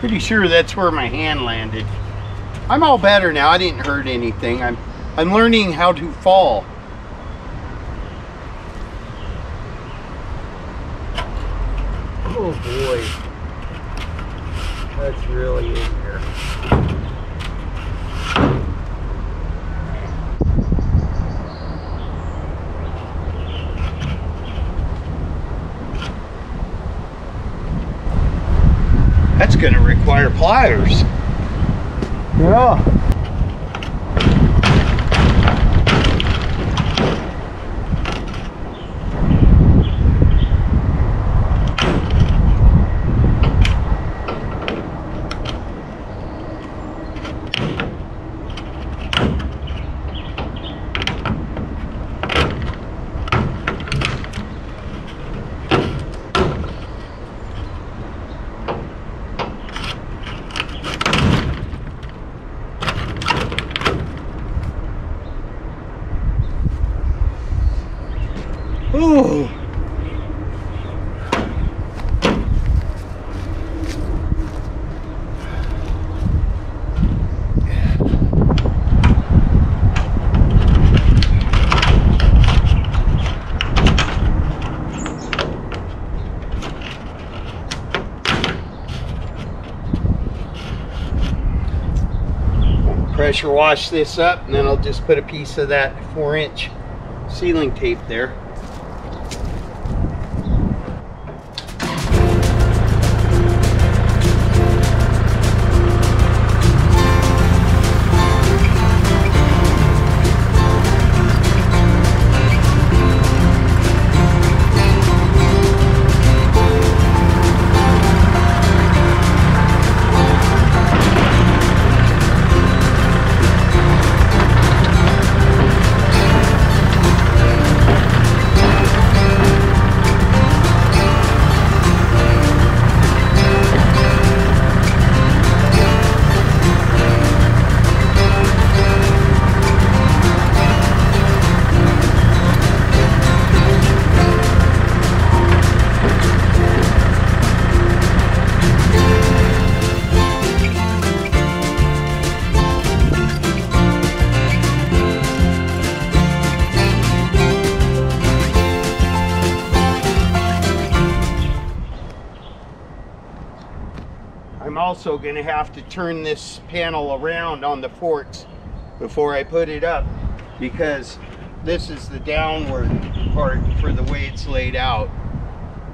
Pretty sure that's where my hand landed. I'm all better now. I didn't hurt anything. I'm learning how to fall. Oh boy. That's really in there. That's going to require pliers. Yeah. Ooh. Pressure wash this up, and then I'll just put a piece of that 4-inch sealing tape there. I'm also going to have to turn this panel around on the forks before I put it up, because this is the downward part for the way it's laid out.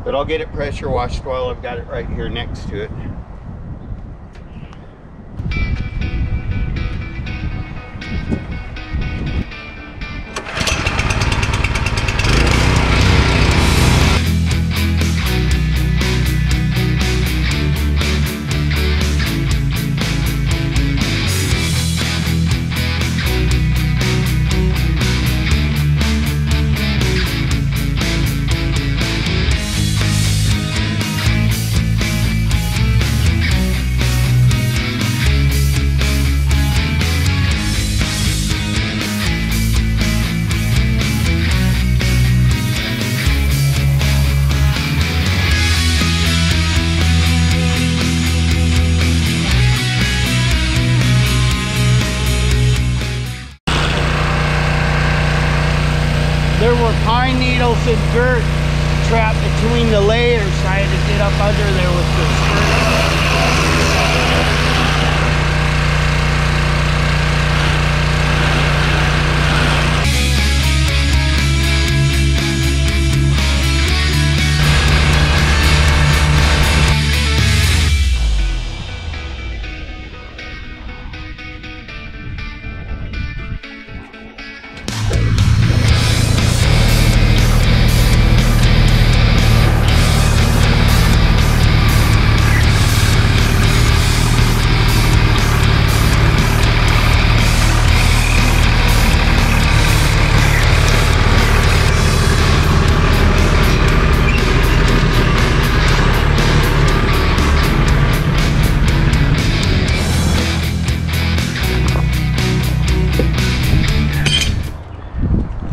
But I'll get it pressure washed while I've got it right here next to it. There were pine needles and dirt trapped between the layers, so I had to get up under there with the skirt.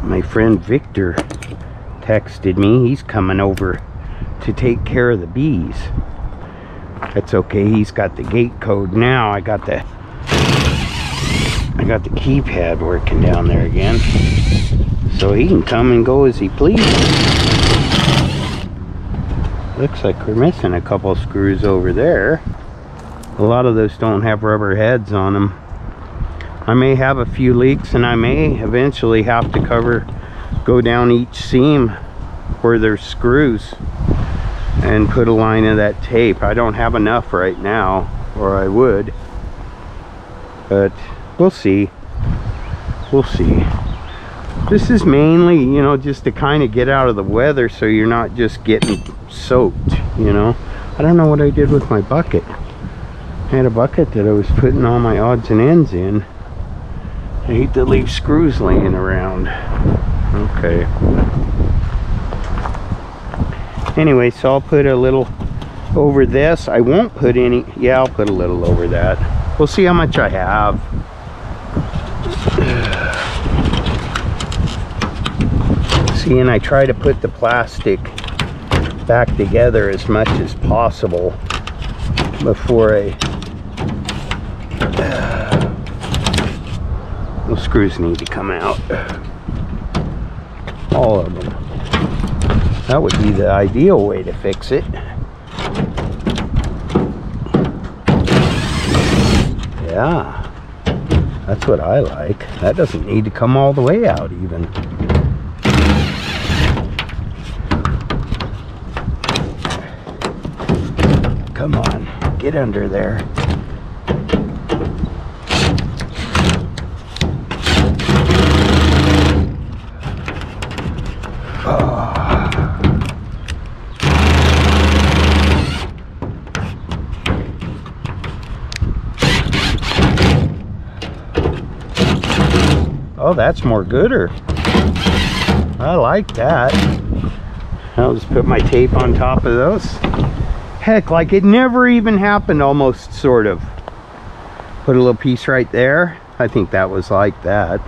My friend Victor texted me. He's coming over to take care of the bees. That's okay, he's got the gate code now. I got the keypad working down there again, so he can come and go as he pleases. Looks like we're missing a couple screws over there. A lot of those don't have rubber heads on them. I may have a few leaks, and I may eventually have to go down each seam where there's screws and put a line of that tape. I don't have enough right now, or I would, but we'll see. We'll see. This is mainly, you know, just to kind of get out of the weather so you're not just getting soaked, you know. I don't know what I did with my bucket. I had a bucket that I was putting all my odds and ends in. I hate to leave screws laying around. Okay. Anyway, so I'll put a little over this. I won't put any, yeah, I'll put a little over that. We'll see how much I have. See, and I try to put the plastic back together as much as possible before those screws need to come out. All of them. That would be the ideal way to fix it. Yeah, that's what I like. That doesn't need to come all the way out even. Come on, get under there. Oh, that's more gooder. I like that. I'll just put my tape on top of those. Heck, like it never even happened, almost, sort of. Put a little piece right there. I think that was like that.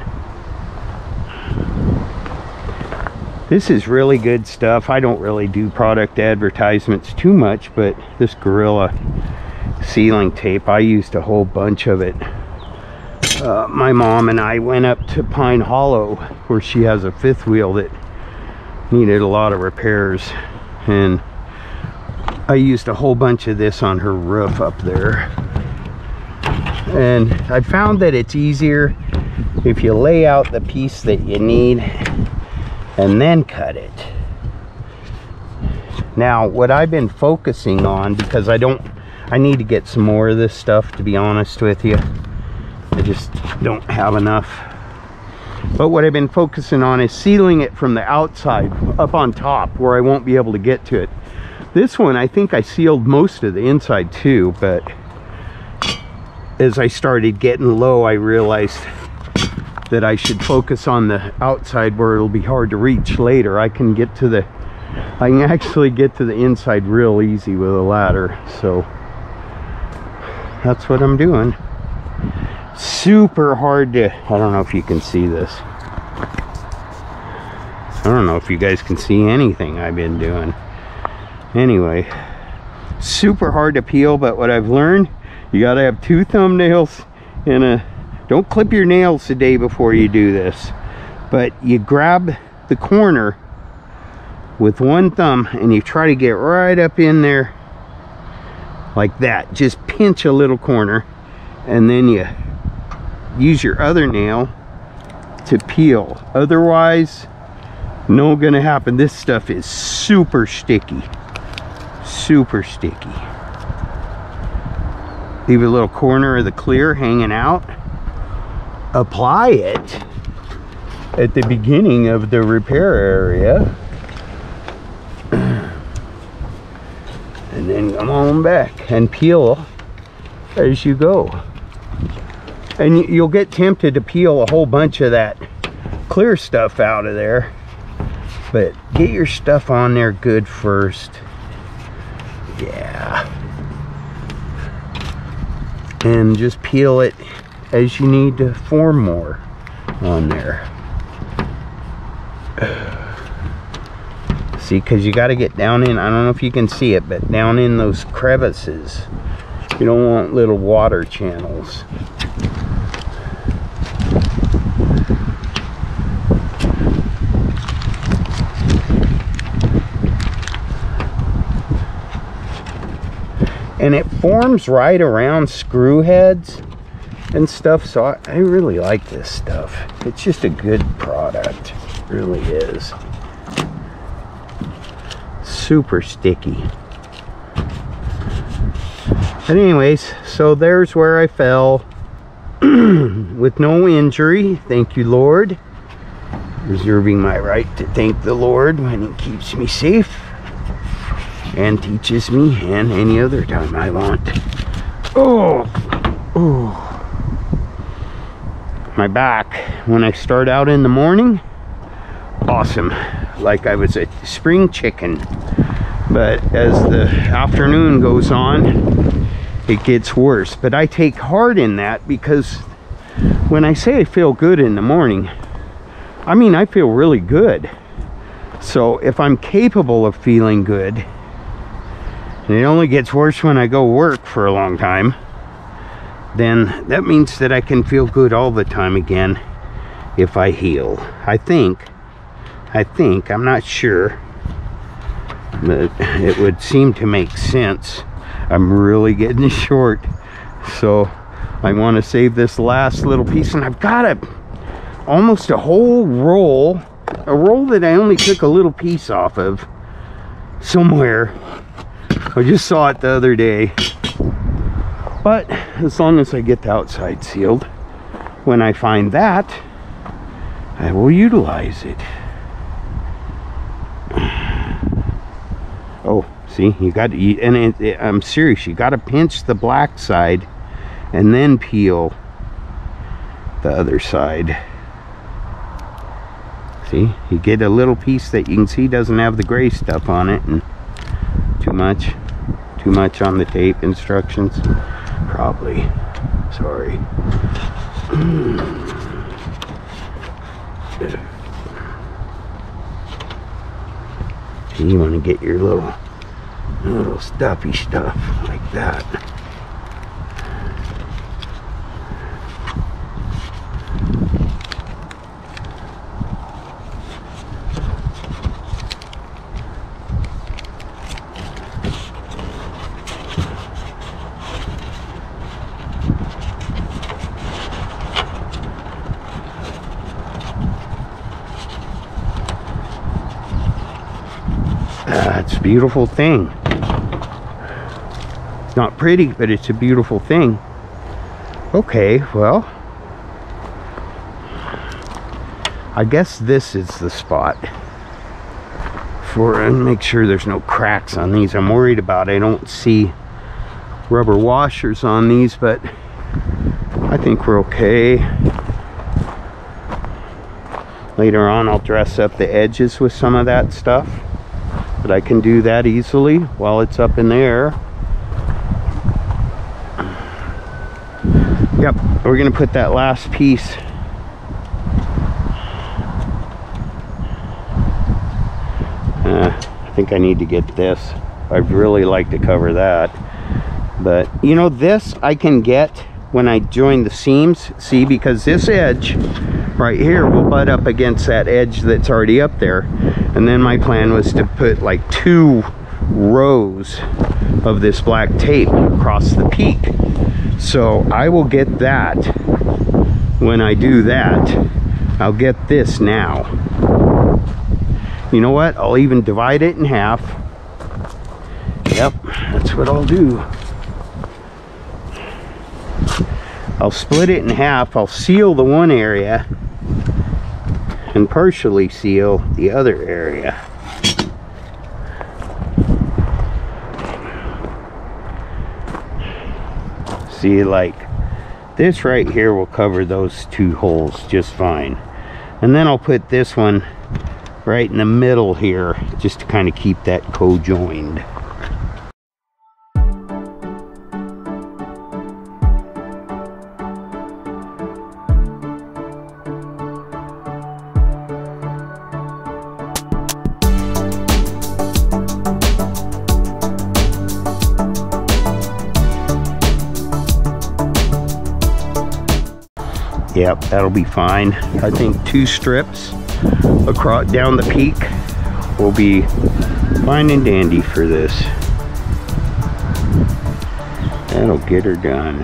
This is really good stuff. I don't really do product advertisements too much, but this Gorilla sealing tape, I used a whole bunch of it. My mom and I went up to Pine Hollow, where she has a fifth wheel that needed a lot of repairs, and I used a whole bunch of this on her roof up there. And I found that it's easier if you lay out the piece that you need and then cut it. Now, what I've been focusing on, because I need to get some more of this stuff, to be honest with you. I just don't have enough. But what I've been focusing on is sealing it from the outside up on top where I won't be able to get to it. This one, I think I sealed most of the inside too, but as I started getting low, I realized that I should focus on the outside where it'll be hard to reach later. I can actually get to the inside real easy with a ladder, so that's what I'm doing. Super hard to, I don't know if you can see this. I don't know if you guys can see anything I've been doing. Anyway, super hard to peel, but what I've learned, you gotta have two thumbnails and don't clip your nails the day before you do this, but you grab the corner with one thumb and you try to get right up in there like that. Just pinch a little corner, and then you use your other nail to peel. Otherwise, no gonna happen. This stuff is super sticky. Super sticky. Leave a little corner of the clear hanging out. Apply it at the beginning of the repair area. And then come on back and peel as you go. And you'll get tempted to peel a whole bunch of that clear stuff out of there, but get your stuff on there good first. Yeah. And just peel it as you need to form more on there. See, because you got to get down in, I don't know if you can see it, but down in those crevices. You don't want little water channels. And it forms right around screw heads and stuff, so I really like this stuff. It's just a good product, it really is. Super sticky. But anyways, so there's where I fell with no injury. Thank you, Lord. Reserving my right to thank the Lord when he keeps me safe and teaches me, and any other time I want. Oh, my back when I start out in the morning, awesome, like I was a spring chicken. But as the afternoon goes on, it gets worse. But I take heart in that, because when I say I feel good in the morning, I mean I feel really good. So if I'm capable of feeling good, and it only gets worse when I go work for a long time, then that means that I can feel good all the time again if I heal. I think, I'm not sure, but it would seem to make sense. I'm really getting short, so I want to save this last little piece, and I've got almost a whole roll, a roll that I only took a little piece off of somewhere. I just saw it the other day. But as long as I get the outside sealed, when I find that, I will utilize it. Oh, see, you got to eat, and I'm serious, you got to pinch the black side and then peel the other side. See, you get a little piece that you can see doesn't have the gray stuff on it, and too much on the tape instructions, probably. Sorry. You want to get your little stuffy stuff like that. It's a beautiful thing. It's not pretty, but it's a beautiful thing. Okay, well, I guess this is the spot for, and make sure there's no cracks on these. I'm worried about, I don't see rubber washers on these, but I think we're okay. Later on I'll dress up the edges with some of that stuff, but I can do that easily while it's up in the air. Yep, we're gonna put that last piece I think I need to get this. I'd really like to cover that, but you know, this I can get when I join the seams. See, because this edge right here will butt up against that edge that's already up there, and then my plan was to put like 2 rows of this black tape across the peak. So I will get that when I do that. I'll get this now. You know what, I'll even divide it in half. Yep, that's what I'll do. I'll split it in half. I'll seal the one area and partially seal the other area. See, like this right here will cover those 2 holes just fine, and then I'll put this one right in the middle here just to kind of keep that co-joined. Yep, that'll be fine. I think 2 strips across down the peak will be fine and dandy for this. That'll get her done.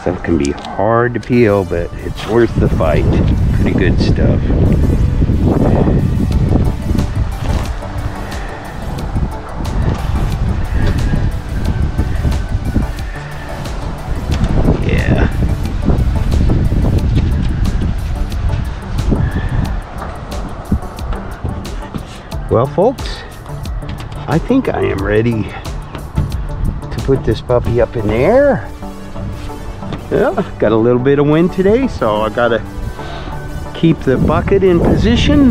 Stuff can be hard to peel, but it's worth the fight. Pretty good stuff. Yeah. Well, folks, I think I am ready to put this puppy up in the air. Yeah, got a little bit of wind today, so I gotta keep the bucket in position.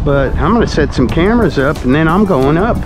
But I'm gonna set some cameras up and then I'm going up.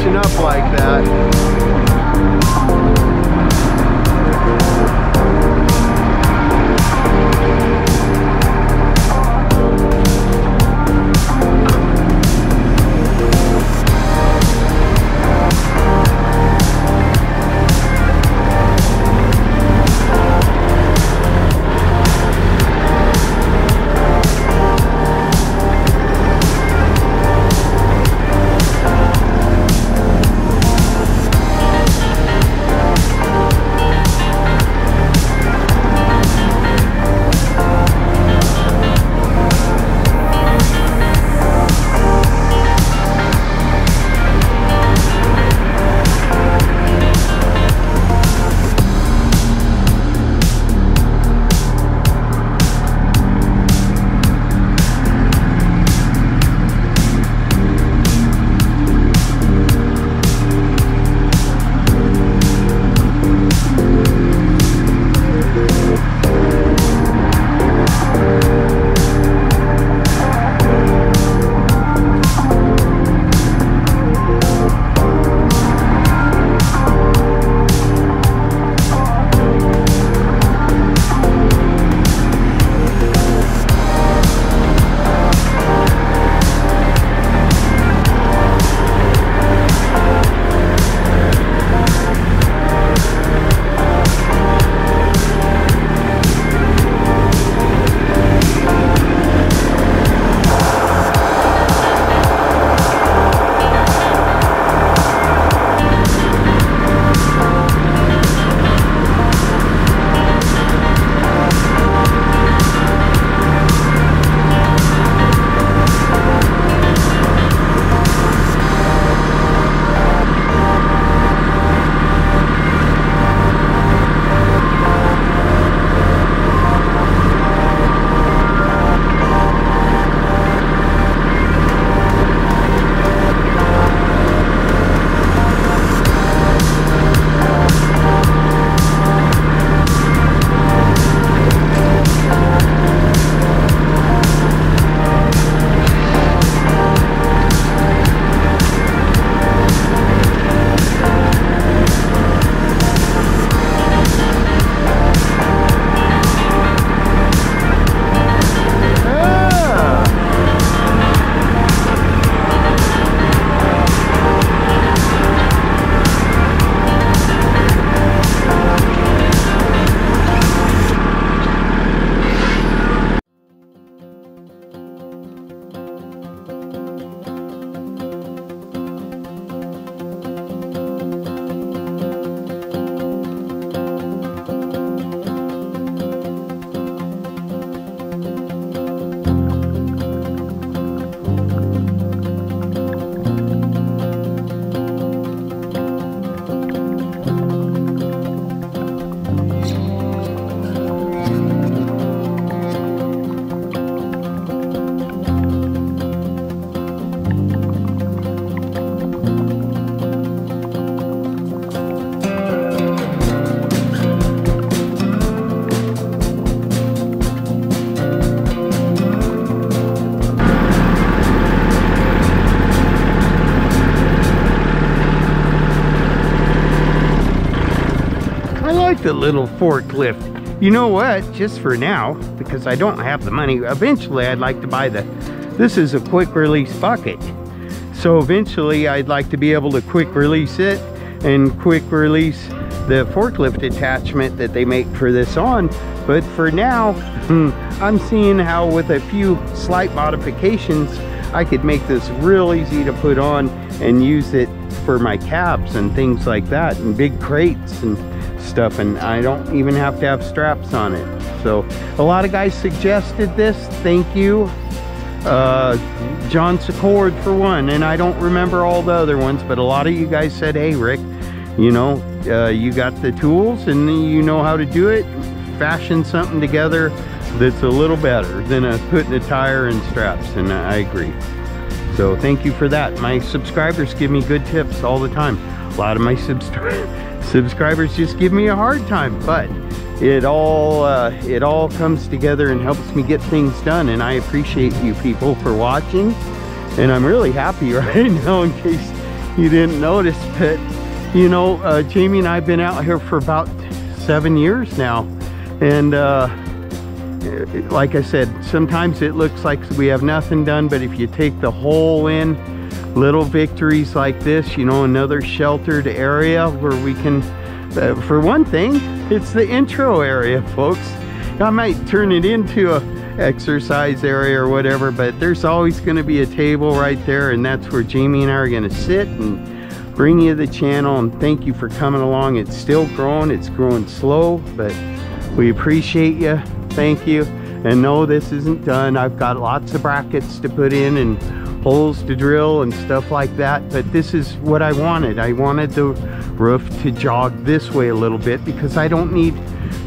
bunching up like that. The little forklift. You know what, just for now, because I don't have the money, eventually I'd like to buy this is a quick release bucket, so eventually I'd like to be able to quick release it and quick release the forklift attachment that they make for this on. But for now, I'm seeing how with a few slight modifications I could make this real easy to put on and use it for my cabs and things like that, and big crates and stuff, and I don't even have to have straps on it. So a lot of guys suggested this. Thank you. John Secord for one, and I don't remember all the other ones, but a lot of you guys said, hey Rick, you know, you got the tools and you know how to do it. Fashion something together that's a little better than putting a tire and straps, and I agree. So thank you for that. My subscribers give me good tips all the time. A lot of my subscribers just give me a hard time, but it all comes together and helps me get things done, and I appreciate you people for watching. And I'm really happy right now, in case you didn't notice, but you know, Jamie and I have been out here for about 7 years now, and like I said, sometimes it looks like we have nothing done, but if you take the whole in, little victories like this, you know, another sheltered area where we can, for one thing, it's the intro area, folks. I might turn it into a exercise area or whatever, but there's always going to be a table right there, and that's where Jamie and I are going to sit and bring you the channel. And thank you for coming along. It's still growing, it's growing slow, but we appreciate you. Thank you. And no, this isn't done. I've got lots of brackets to put in and holes to drill and stuff like that, but this is what I wanted. I wanted the roof to jog this way a little bit because I don't need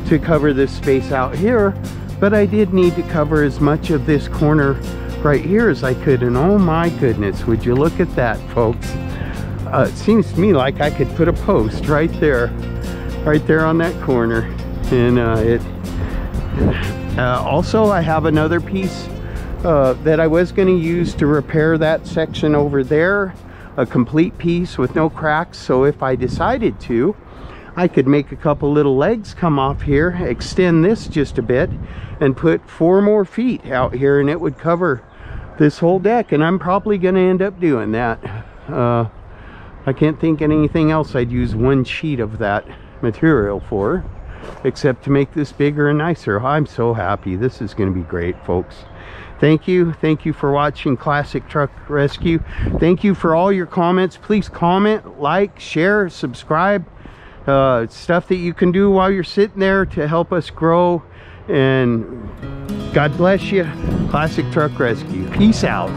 to cover this space out here, but I did need to cover as much of this corner right here as I could. And oh my goodness, would you look at that, folks. It seems to me like I could put a post right there on that corner. And also I have another piece that I was going to use to repair that section over there, a complete piece with no cracks. So if I decided to, I could make a couple little legs come off here, extend this just a bit, and put 4 more feet out here, and it would cover this whole deck. And I'm probably going to end up doing that. I can't think of anything else I'd use 1 sheet of that material for, except to make this bigger and nicer. I'm so happy. This is going to be great, folks. Thank you for watching Classic Truck Rescue. Thank you for all your comments. Please comment, like, share, subscribe. Stuff that you can do while you're sitting there to help us grow. And God bless you. Classic Truck Rescue. Peace out.